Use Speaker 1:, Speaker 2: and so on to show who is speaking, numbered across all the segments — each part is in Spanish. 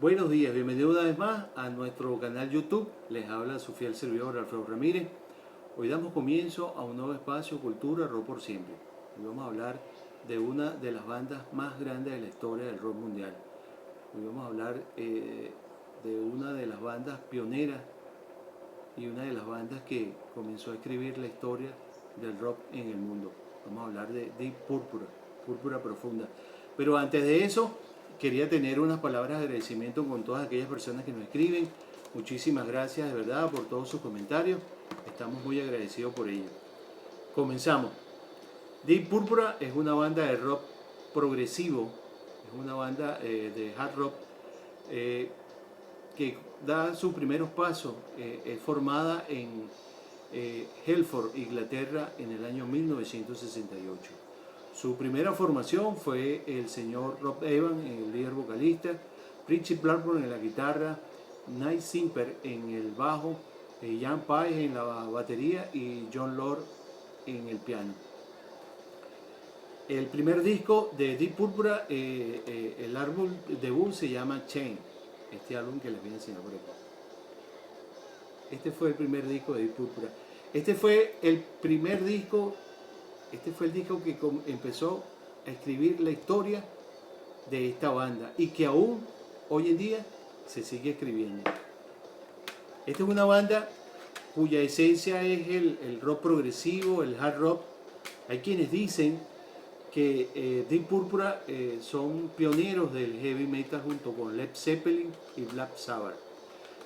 Speaker 1: Buenos días, bienvenidos una vez más a nuestro canal YouTube. Les habla su fiel servidor Alfredo Ramírez. Hoy damos comienzo a un nuevo espacio Cultura Rock por Siempre. Hoy vamos a hablar de una de las bandas más grandes de la historia del rock mundial. Hoy vamos a hablar de una de las bandas pioneras y una de las bandas que comenzó a escribir la historia del rock en el mundo. Vamos a hablar de Deep Purple, Púrpura Profunda. Pero antes de eso, quería tener unas palabras de agradecimiento con todas aquellas personas que nos escriben. Muchísimas gracias de verdad por todos sus comentarios. Estamos muy agradecidos por ello. Comenzamos. Deep Purple es una banda de rock progresivo, es una banda de hard rock que da sus primeros pasos. Es formada en Hertford, Inglaterra, en el año 1968. Su primera formación fue el señor Rob Evans, el líder vocalista, Richie Blackmore en la guitarra, Nick Simper en el bajo, Jan Paez en la batería y John Lord en el piano. El primer disco de Deep Purple, el álbum debut se llama Chain, este álbum que les voy a enseñar por aquí. Este fue el primer disco de Deep Purple. Este fue el disco que empezó a escribir la historia de esta banda y que aún hoy en día se sigue escribiendo. Esta es una banda cuya esencia es el rock progresivo, el hard rock. Hay quienes dicen que Deep Purple son pioneros del heavy metal junto con Led Zeppelin y Black Sabbath.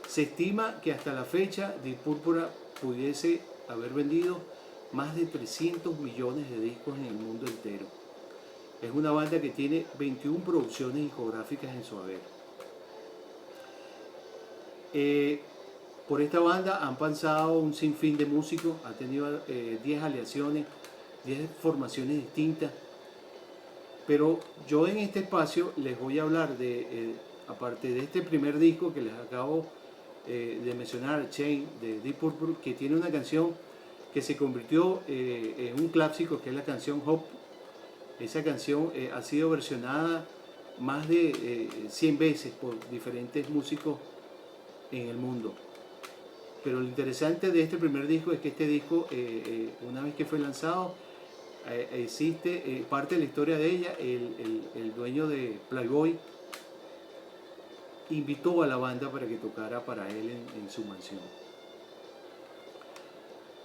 Speaker 1: Se estima que hasta la fecha Deep Purple pudiese haber vendido más de 300 millones de discos en el mundo entero. Es una banda que tiene 21 producciones discográficas en su haber. Por esta banda han pasado un sinfín de músicos, ha tenido 10 aleaciones, 10 formaciones distintas. Pero yo en este espacio les voy a hablar de, aparte de este primer disco que les acabo de mencionar, Chain, de Deep Purple, que tiene una canción que se convirtió en un clásico, que es la canción Hope. Esa canción ha sido versionada más de 100 veces por diferentes músicos en el mundo. Pero lo interesante de este primer disco es que este disco, una vez que fue lanzado, existe parte de la historia de ella. El dueño de Playboy invitó a la banda para que tocara para él en su mansión.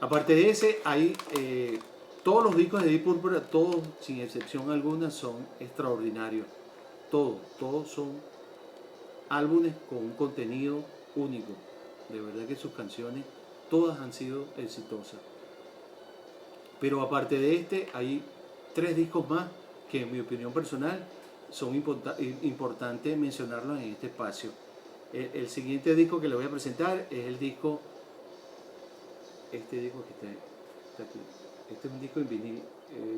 Speaker 1: Aparte de ese, hay todos los discos de Deep Purple, todos sin excepción alguna, son extraordinarios. Todos son álbumes con un contenido único. De verdad que sus canciones todas han sido exitosas. Pero aparte de este, hay 3 discos más que en mi opinión personal son importantes mencionarlos en este espacio. El siguiente disco que les voy a presentar es el disco, este disco que está aquí. Este es un disco en vinil,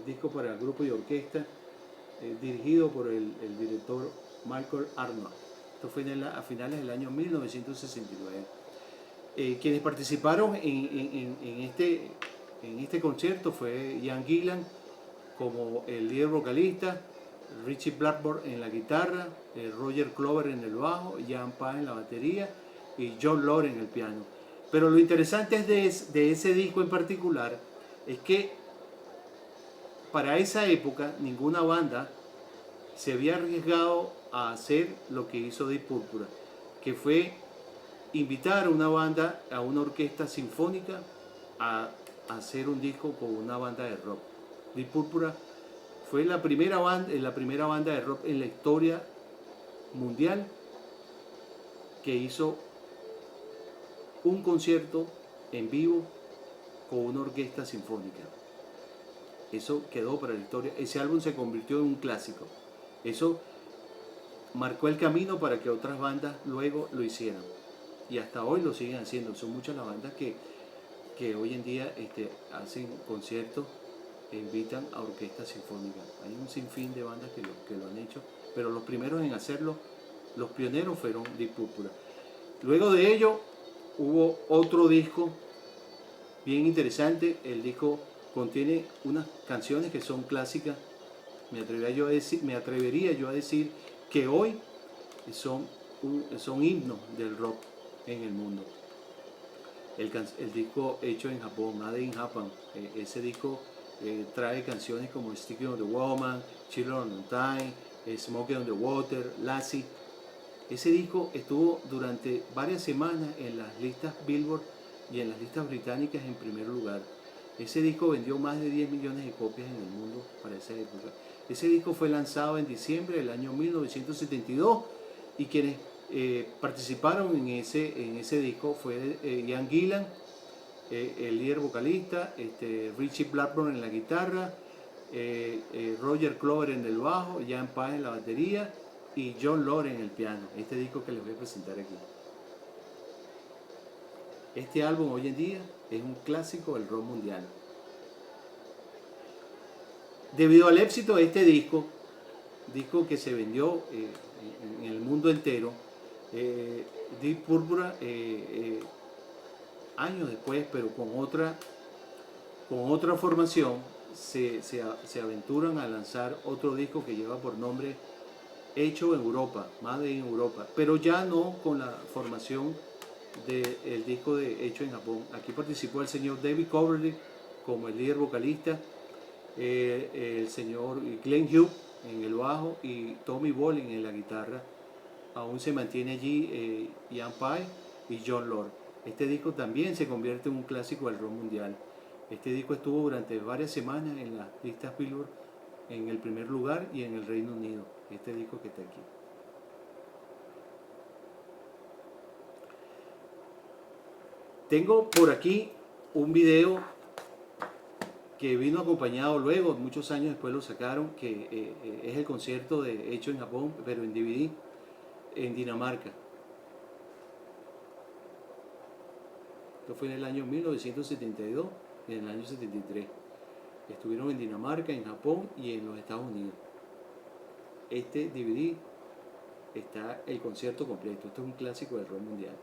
Speaker 1: disco para grupo y orquesta, dirigido por el director Michael Arnold. Esto fue a finales del año 1969. Quienes participaron en este concierto fue Ian Gillan como el líder vocalista, Richie Blackmore en la guitarra, Roger Clover en el bajo, Jan Paez en la batería y John Lord en el piano. Pero lo interesante de ese disco en particular es que para esa época ninguna banda se había arriesgado a hacer lo que hizo Deep Purple, que fue invitar a una banda, a una orquesta sinfónica, a hacer un disco con una banda de rock. Deep Purple fue la primera banda de rock en la historia mundial que hizo un concierto en vivo con una orquesta sinfónica. Eso quedó para la historia. Ese álbum se convirtió en un clásico. Eso marcó el camino para que otras bandas luego lo hicieran. Y hasta hoy lo siguen haciendo. Son muchas las bandas que hoy en día hacen conciertos e invitan a orquestas sinfónicas. Hay un sinfín de bandas que lo han hecho, pero los primeros en hacerlo, los pioneros, fueron Deep Purple. Luego de ello hubo otro disco bien interesante. El disco contiene unas canciones que son clásicas. Me atrevería yo a decir que hoy son son himnos del rock en el mundo. El disco hecho en Japón, Made in Japan, ese disco trae canciones como Sticky on the Woman, Children on Time, Smoke on the Water, Lassie. Ese disco estuvo durante varias semanas en las listas Billboard y en las listas británicas en primer lugar. Ese disco vendió más de 10 millones de copias en el mundo para esa época. Ese disco fue lanzado en diciembre del año 1972 y quienes participaron en ese disco fue Ian Gillan, el líder vocalista, Ritchie Blackmore en la guitarra, Roger Clover en el bajo, Jan Page en la batería y John Lord en el piano. Este disco que les voy a presentar aquí. Este álbum hoy en día es un clásico del rock mundial. Debido al éxito de este disco que se vendió en el mundo entero, Deep Purple años después, pero con otra formación, se aventuran a lanzar otro disco que lleva por nombre Hecho en Europa, Made in Europa, pero ya no con la formación del disco de Hecho en Japón. Aquí participó el señor David Coverley como el líder vocalista, el señor Glenn Hughes en el bajo y Tommy Bolin en la guitarra. Aún se mantiene allí Ian Page y John Lord. Este disco también se convierte en un clásico del rock mundial. Este disco estuvo durante varias semanas en las listas Billboard en el primer lugar y en el Reino Unido. Este disco que está aquí. Tengo por aquí un video que vino acompañado luego, muchos años después lo sacaron, que es el concierto hecho en Japón, pero en DVD, en Dinamarca. Esto fue en el año 1972 y en el año 73. Estuvieron en Dinamarca, en Japón y en los Estados Unidos. Este DVD está el concierto completo. Esto es un clásico del rock mundial.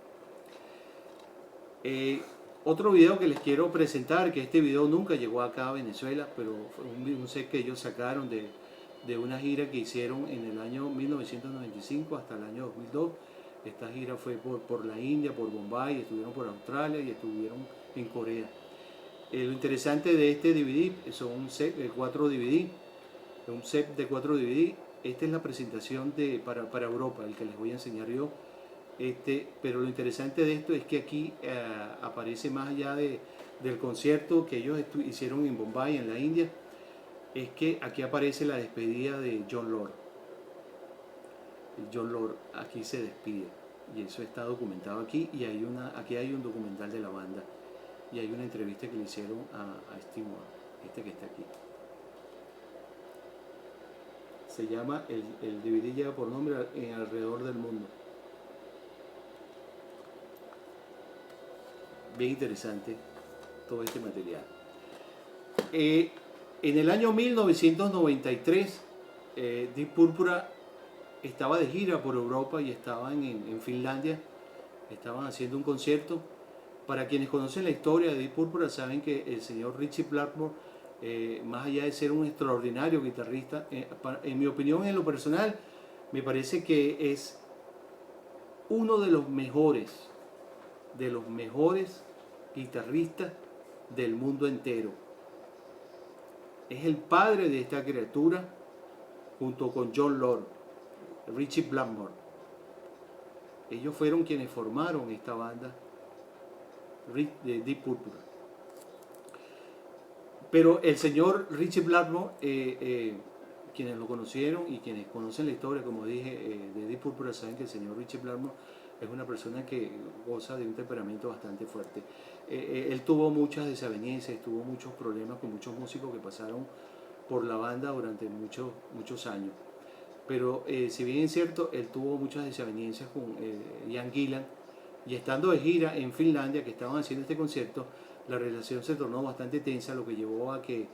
Speaker 1: Otro video que les quiero presentar, que este video nunca llegó acá a Venezuela, pero fue un set que ellos sacaron de una gira que hicieron en el año 1995 hasta el año 2002. Esta gira fue por la India, por Bombay, estuvieron por Australia y estuvieron en Corea. Lo interesante de este DVD son un set de 4 DVD. Un set de 4 DVD. Esta es la presentación para Europa, el que les voy a enseñar yo. Pero lo interesante de esto es que aquí aparece más allá del concierto que ellos hicieron en Bombay, en la India, es que aquí aparece la despedida de John Lord. John Lord aquí se despide y eso está documentado aquí y aquí hay un documental de la banda y hay una entrevista que le hicieron a Steve Wonder, que está aquí. Se llama, el DVD lleva por nombre Alrededor del Mundo. Bien interesante todo este material. En el año 1993, Deep Purple estaba de gira por Europa y estaban en Finlandia, estaban haciendo un concierto. Para quienes conocen la historia de Deep Purple saben que el señor Ritchie Blackmore, más allá de ser un extraordinario guitarrista, en mi opinión, en lo personal, me parece que es uno de los mejores guitarristas del mundo entero. Es el padre de esta criatura junto con John Lord, Ritchie Blackmore. Ellos fueron quienes formaron esta banda de Deep Purple. Pero el señor Ritchie Blackmore, quienes lo conocieron y quienes conocen la historia, como dije, de Deep Purple, saben que el señor Ritchie Blackmore es una persona que goza de un temperamento bastante fuerte. Él tuvo muchas desavenencias, tuvo muchos problemas con muchos músicos que pasaron por la banda durante muchos años. Pero si bien es cierto, él tuvo muchas desavenencias con Ian Gillan, y estando de gira en Finlandia, que estaban haciendo este concierto, la relación se tornó bastante tensa, lo que llevó a que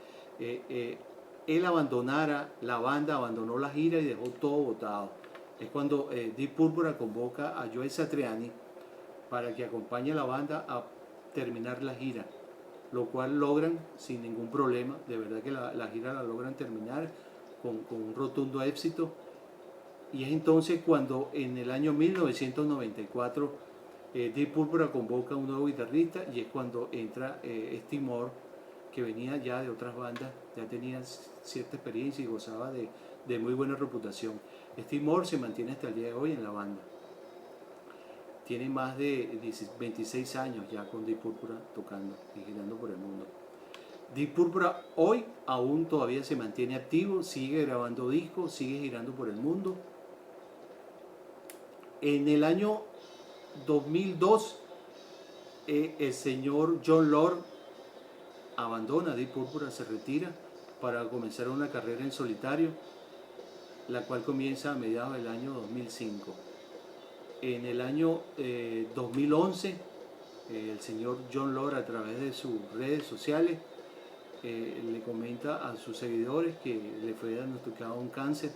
Speaker 1: él abandonara la banda, abandonó la gira y dejó todo botado. Es cuando Deep Purple convoca a Joe Satriani para que acompañe a la banda a terminar la gira, lo cual logran sin ningún problema. De verdad que la gira la logran terminar con un rotundo éxito. Y es entonces cuando en el año 1994 Deep Purple convoca a un nuevo guitarrista y es cuando entra Steve Moore, que venía ya de otras bandas, ya tenía cierta experiencia y gozaba de muy buena reputación. Steve Moore se mantiene hasta el día de hoy en la banda. Tiene más de 26 años ya con Deep Purple tocando y girando por el mundo. Deep Purple hoy aún todavía se mantiene activo, sigue grabando discos, sigue girando por el mundo. En el año 2002 el señor Jon Lord abandona Deep Purple, se retira para comenzar una carrera en solitario, la cual comienza a mediados del año 2005. En el año 2011 el señor Jon Lord, a través de sus redes sociales, le comenta a sus seguidores que le fue diagnosticado un cáncer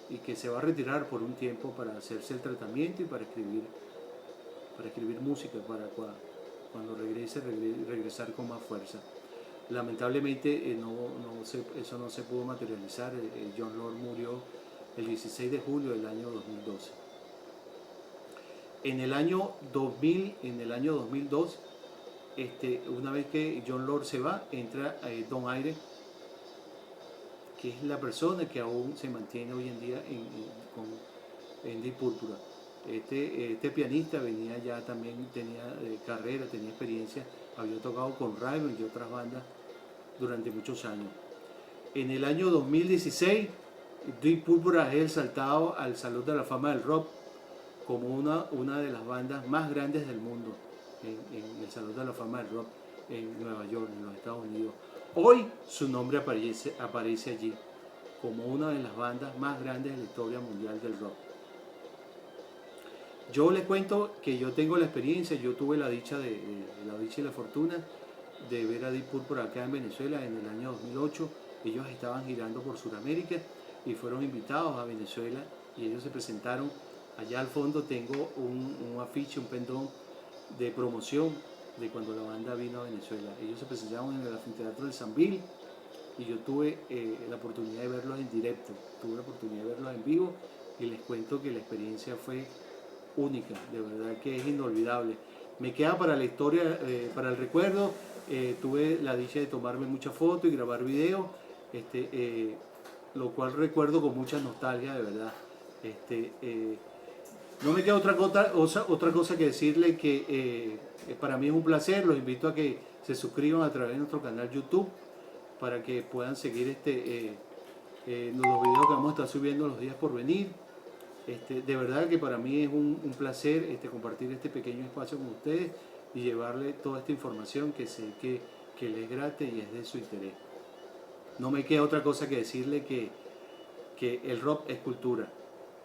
Speaker 1: y que se va a retirar por un tiempo para hacerse el tratamiento y para escribir música, para cuando regresar con más fuerza. Lamentablemente eso no se pudo materializar. Jon Lord murió el 16 de julio del año 2012. En el año 2002, una vez que Jon Lord se va, entra Don Aire, que es la persona que aún se mantiene hoy en día en Deep Purple. Este pianista venía ya también, tenía carrera, tenía experiencia, había tocado con Raven y otras bandas durante muchos años. En el año 2016, Deep Purple es exaltado al Salón de la Fama del Rock como una de las bandas más grandes del mundo en el Salón de la Fama del Rock en Nueva York, en los Estados Unidos. Hoy su nombre aparece allí como una de las bandas más grandes de la historia mundial del rock. Yo les cuento que yo tengo la experiencia, yo tuve la dicha y la fortuna de ver a Deep Purple acá en Venezuela en el año 2008. Ellos estaban girando por Sudamérica y fueron invitados a Venezuela y ellos se presentaron. Allá al fondo tengo un afiche, un pendón de promoción de cuando la banda vino a Venezuela. Ellos se presentaron en el anfiteatro del Sambil y yo tuve la oportunidad de verlos en directo, tuve la oportunidad de verlos en vivo y les cuento que la experiencia fue única, de verdad que es inolvidable. Me queda para la historia, para el recuerdo. Tuve la dicha de tomarme muchas fotos y grabar videos, lo cual recuerdo con mucha nostalgia, de verdad. No me queda otra cosa que decirle que para mí es un placer. Los invito a que se suscriban a través de nuestro canal YouTube para que puedan seguir los videos que vamos a estar subiendo los días por venir. De verdad que para mí es un placer compartir este pequeño espacio con ustedes y llevarle toda esta información que sé que les grate y es de su interés. No me queda otra cosa que decirle que el rock es cultura.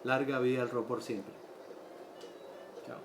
Speaker 1: Larga vida al rock por siempre. Chao.